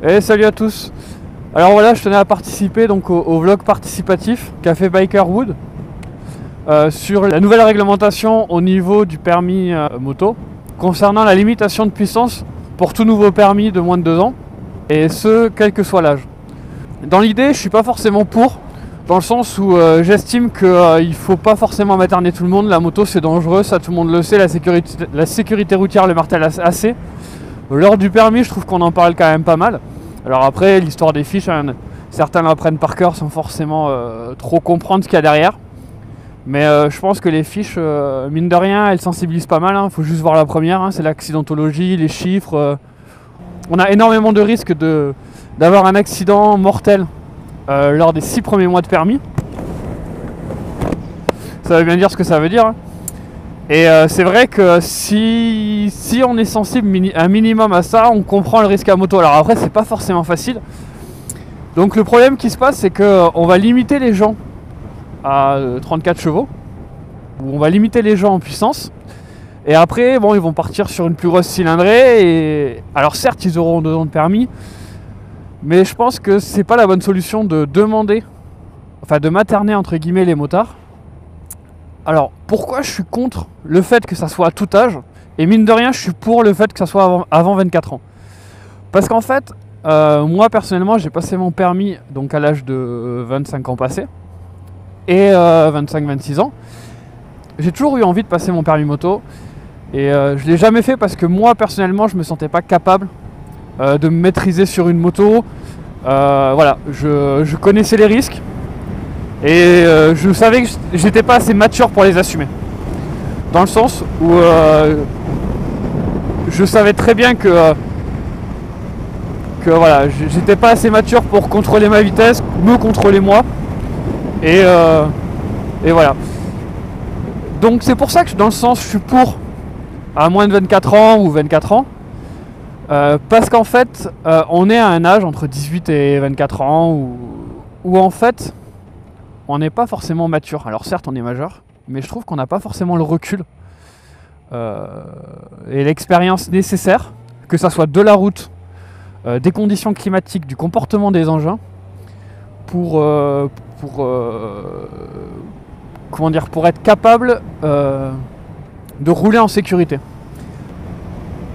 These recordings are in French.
Et salut à tous. Alors voilà, je tenais à participer donc au vlog participatif qu'a fait Bikerwood sur la nouvelle réglementation au niveau du permis moto concernant la limitation de puissance pour tout nouveau permis de moins de 2 ans, et ce quel que soit l'âge. Dans l'idée, je suis pas forcément pour, dans le sens où j'estime qu'il faut pas forcément materner tout le monde. La moto c'est dangereux, ça tout le monde le sait, la sécurité routière le martèle assez. Lors du permis, je trouve qu'on en parle quand même pas mal. Alors après, l'histoire des fiches, hein, certains l'apprennent par cœur sans forcément trop comprendre ce qu'il y a derrière. Mais je pense que les fiches, mine de rien, elles sensibilisent pas mal. Faut juste voir la première, hein, c'est l'accidentologie, les chiffres. On a énormément de risques d'avoir un accident mortel lors des 6 premiers mois de permis. Ça veut bien dire ce que ça veut dire, hein. Et c'est vrai que si on est sensible un minimum à ça, on comprend le risque à moto. Alors après, c'est pas forcément facile. Donc le problème qui se passe, c'est qu'on va limiter les gens à 34 chevaux. Ou on va limiter les gens en puissance. Et après, bon, ils vont partir sur une plus grosse cylindrée. Et alors certes, ils auront 2 ans de permis. Mais je pense que c'est pas la bonne solution de demander, enfin de materner entre guillemets les motards. Alors, pourquoi je suis contre le fait que ça soit à tout âge? Et mine de rien, je suis pour le fait que ça soit avant 24 ans. Parce qu'en fait, moi personnellement, j'ai passé mon permis donc à l'âge de 25 ans passés. Et 25-26 ans. J'ai toujours eu envie de passer mon permis moto. Et je l'ai jamais fait parce que moi personnellement, je me sentais pas capable de me maîtriser sur une moto. Voilà, je connaissais les risques. Et je savais que j'étais pas assez mature pour les assumer. Dans le sens où je savais très bien que voilà, j'étais pas assez mature pour contrôler ma vitesse, me contrôler moi. Et voilà. Donc c'est pour ça que dans le sens je suis pour à moins de 24 ans ou 24 ans. Parce qu'en fait on est à un âge entre 18 et 24 ans où en fait on n'est pas forcément mature. Alors certes on est majeur, mais je trouve qu'on n'a pas forcément le recul et l'expérience nécessaire, que ça soit de la route, des conditions climatiques, du comportement des engins, pour être capable de rouler en sécurité.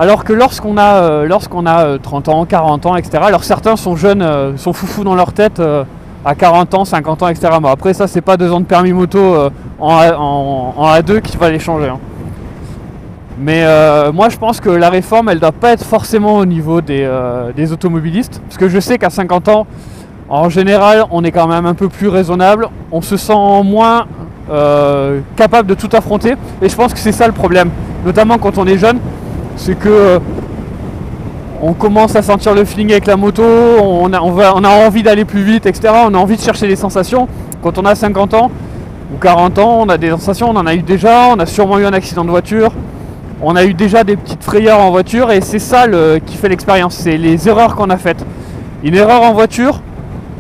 Alors que lorsqu'on a 30 ans, 40 ans, etc., alors certains sont jeunes, sont foufous dans leur tête, à 40 ans, 50 ans, etc. Bon, après ça c'est pas 2 ans de permis moto en A2 qui va les changer, hein. Mais moi je pense que la réforme elle doit pas être forcément au niveau des automobilistes. Parce que je sais qu'à 50 ans, en général on est quand même un peu plus raisonnable. On se sent moins capable de tout affronter. Et je pense que c'est ça le problème. Notamment quand on est jeune. C'est que on commence à sentir le feeling avec la moto, on a envie d'aller plus vite, etc. On a envie de chercher des sensations. Quand on a 50 ans ou 40 ans, on a des sensations, on en a eu déjà, on a sûrement eu un accident de voiture, on a eu déjà des petites frayeurs en voiture, et c'est ça qui fait l'expérience, c'est les erreurs qu'on a faites. Une erreur en voiture,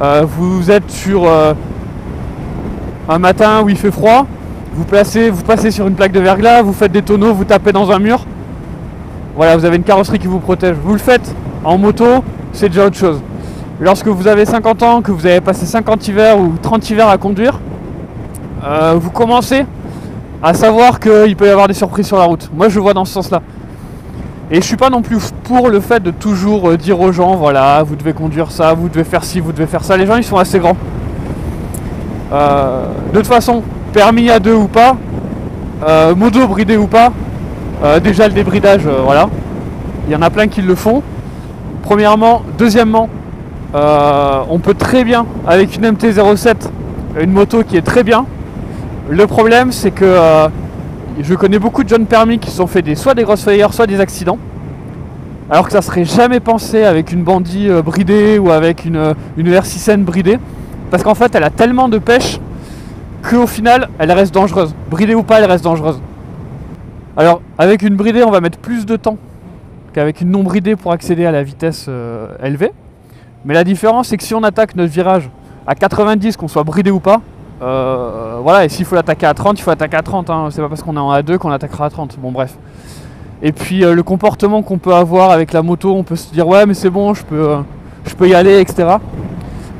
vous êtes sur un matin où il fait froid, vous passez sur une plaque de verglas, vous faites des tonneaux, vous tapez dans un mur. Voilà, vous avez une carrosserie qui vous protège. Vous le faites en moto, c'est déjà autre chose. Lorsque vous avez 50 ans, que vous avez passé 50 hivers ou 30 hivers à conduire, vous commencez à savoir qu'il peut y avoir des surprises sur la route. Moi, je vois dans ce sens-là. Et je suis pas non plus pour le fait de toujours dire aux gens, voilà, vous devez conduire ça, vous devez faire ci, vous devez faire ça. Les gens, ils sont assez grands. De toute façon, permis à 2 ou pas, moto bridé ou pas, déjà le débridage, voilà, il y en a plein qui le font. Premièrement, deuxièmement, on peut très bien avec une MT-07, une moto qui est très bien. Le problème c'est que je connais beaucoup de jeunes permis qui se sont fait soit des grosses frayeurs, soit des accidents, alors que ça serait jamais pensé avec une bandit bridée ou avec une R6N bridée, parce qu'en fait elle a tellement de pêche qu'au final elle reste dangereuse. Bridée ou pas, elle reste dangereuse. Alors avec une bridée on va mettre plus de temps qu'avec une non bridée pour accéder à la vitesse élevée. Mais la différence c'est que si on attaque notre virage à 90, qu'on soit bridé ou pas, voilà, et s'il faut l'attaquer à 30, il faut l'attaquer à 30, hein. C'est pas parce qu'on est en A2 qu'on l'attaquera à 30, bon bref. Et puis le comportement qu'on peut avoir avec la moto, on peut se dire ouais mais c'est bon, je je peux y aller, etc.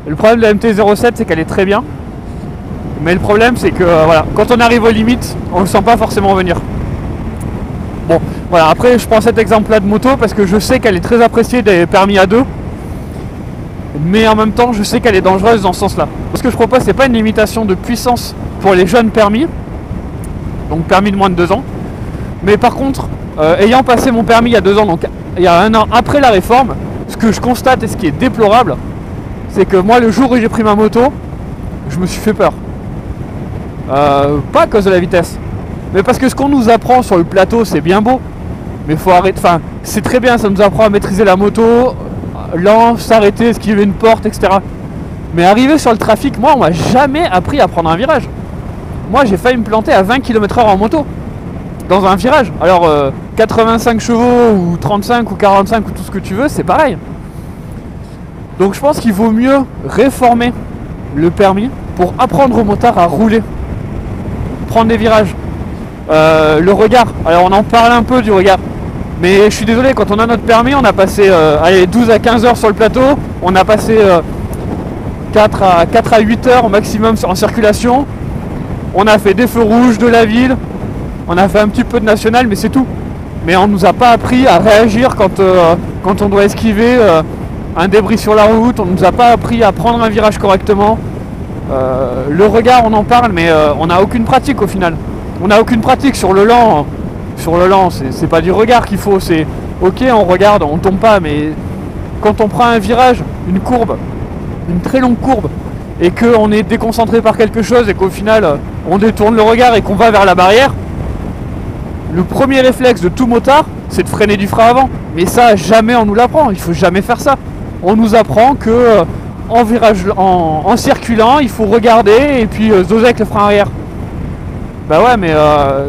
Le problème de la MT-07, c'est qu'elle est très bien. Mais le problème, c'est que voilà, quand on arrive aux limites, on ne le sent pas forcément venir. Bon, voilà, après je prends cet exemple-là de moto parce que je sais qu'elle est très appréciée des permis A2. Mais en même temps, je sais qu'elle est dangereuse dans ce sens-là. Ce que je propose, c'est pas une limitation de puissance pour les jeunes permis, donc permis de moins de 2 ans. Mais par contre, ayant passé mon permis il y a 2 ans, donc il y a 1 an après la réforme, ce que je constate et ce qui est déplorable, c'est que moi, le jour où j'ai pris ma moto, je me suis fait peur. Pas à cause de la vitesse, mais parce que ce qu'on nous apprend sur le plateau, c'est bien beau, mais faut arrêter. Enfin, c'est très bien, ça nous apprend à maîtriser la moto, lent, s'arrêter, esquiver une porte, etc. Mais arriver sur le trafic, moi, on m'a jamais appris à prendre un virage. Moi, j'ai failli me planter à 20 km/h en moto dans un virage. Alors 85 chevaux ou 35 ou 45 ou tout ce que tu veux, c'est pareil. Donc je pense qu'il vaut mieux réformer le permis pour apprendre aux motards à rouler, prendre des virages. Le regard, alors on en parle un peu du regard, mais je suis désolé, quand on a notre permis, on a passé 12 à 15 heures sur le plateau, on a passé 4 à 8 heures au maximum en circulation, on a fait des feux rouges de la ville, on a fait un petit peu de national, mais c'est tout. Mais on nous a pas appris à réagir quand on doit esquiver un débris sur la route, on nous a pas appris à prendre un virage correctement. Le regard, on en parle, mais on n'a aucune pratique au final. On n'a aucune pratique sur le lent. Sur le lent, c'est pas du regard qu'il faut, c'est ok, on regarde, on tombe pas, mais quand on prend un virage, une courbe, une très longue courbe, et qu'on est déconcentré par quelque chose et qu'au final on détourne le regard et qu'on va vers la barrière, le premier réflexe de tout motard, c'est de freiner du frein avant. Mais ça, jamais on nous l'apprend, il faut jamais faire ça. On nous apprend que en circulant, il faut regarder et puis doser avec le frein arrière. Bah ouais, mais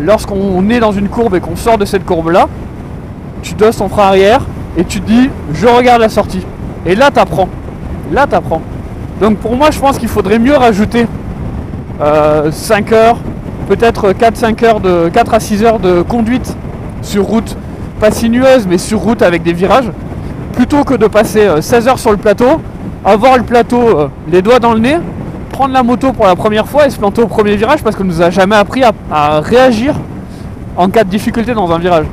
lorsqu'on est dans une courbe et qu'on sort de cette courbe-là, tu doses ton frein arrière et tu te dis, je regarde la sortie. Et là, t'apprends. Là, t'apprends. Donc pour moi, je pense qu'il faudrait mieux rajouter 5 heures, peut-être 4 à 6 heures de conduite sur route, pas sinueuse, mais sur route avec des virages, plutôt que de passer 16 heures sur le plateau, avoir le plateau les doigts dans le nez, prendre la moto pour la première fois et se planter au premier virage parce qu'on nous a jamais appris à réagir en cas de difficulté dans un virage.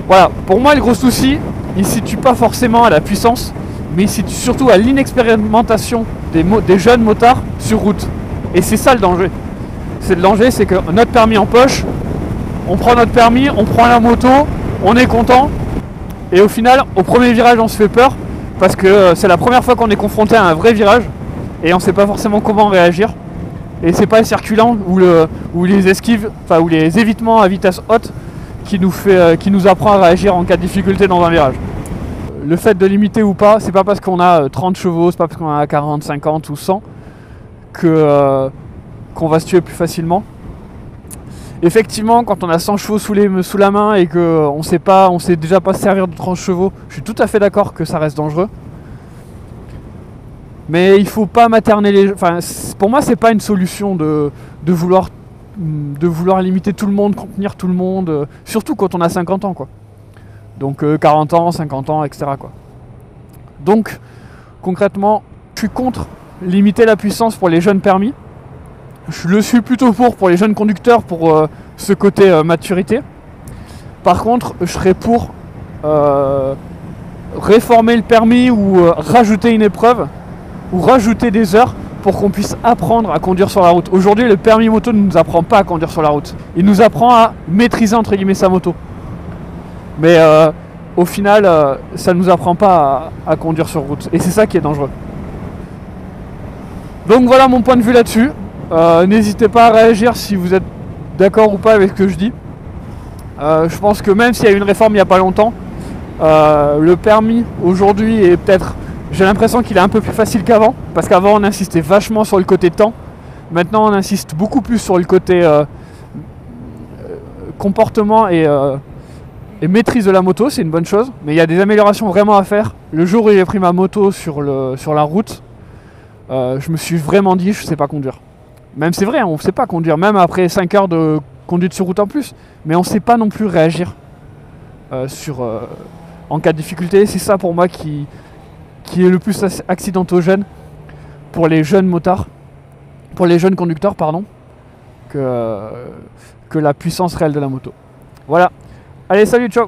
Voilà, pour moi le gros souci, il ne se situe pas forcément à la puissance, mais il se situe surtout à l'inexpérimentation des jeunes motards sur route. Et c'est ça le danger. C'est le danger, c'est que notre permis en poche, on prend notre permis, on prend la moto, on est content, et au final, au premier virage, on se fait peur, parce que c'est la première fois qu'on est confronté à un vrai virage, et on ne sait pas forcément comment réagir. Et c'est pas le circulant ou les esquives, enfin ou les évitements à vitesse haute qui nous apprend à réagir en cas de difficulté dans un virage. Le fait de limiter ou pas, c'est pas parce qu'on a 30 chevaux, c'est pas parce qu'on a 40, 50 ou 100 qu'on va se tuer plus facilement. Effectivement, quand on a 100 chevaux sous la main et qu'on sait déjà pas se servir de 30 chevaux, je suis tout à fait d'accord que ça reste dangereux. Mais il faut pas materner les... Enfin, pour moi, c'est pas une solution de vouloir limiter tout le monde, contenir tout le monde, surtout quand on a 50 ans, quoi. Donc 40 ans, 50 ans, etc., quoi. Donc, concrètement, je suis contre limiter la puissance pour les jeunes permis. Je le suis plutôt pour les jeunes conducteurs, pour ce côté maturité. Par contre, je serais pour réformer le permis ou rajouter une épreuve ou rajouter des heures pour qu'on puisse apprendre à conduire sur la route. Aujourd'hui, le permis moto ne nous apprend pas à conduire sur la route. Il nous apprend à maîtriser entre guillemets sa moto. Mais au final, ça ne nous apprend pas à conduire sur route. Et c'est ça qui est dangereux. Donc voilà mon point de vue là-dessus. N'hésitez pas à réagir si vous êtes d'accord ou pas avec ce que je dis. Je pense que même s'il y a eu une réforme il n'y a pas longtemps, le permis aujourd'hui est peut-être... J'ai l'impression qu'il est un peu plus facile qu'avant. Parce qu'avant on insistait vachement sur le côté temps. Maintenant on insiste beaucoup plus sur le côté comportement et maîtrise de la moto. C'est une bonne chose. Mais il y a des améliorations vraiment à faire. Le jour où j'ai pris ma moto sur la route, je me suis vraiment dit je sais pas conduire. Même c'est vrai, on ne sait pas conduire, même après 5 heures de conduite sur route en plus, mais on ne sait pas non plus réagir en cas de difficulté. C'est ça pour moi qui qui est le plus accidentogène pour les jeunes motards, pour les jeunes conducteurs, pardon, que la puissance réelle de la moto. Voilà. Allez, salut, ciao.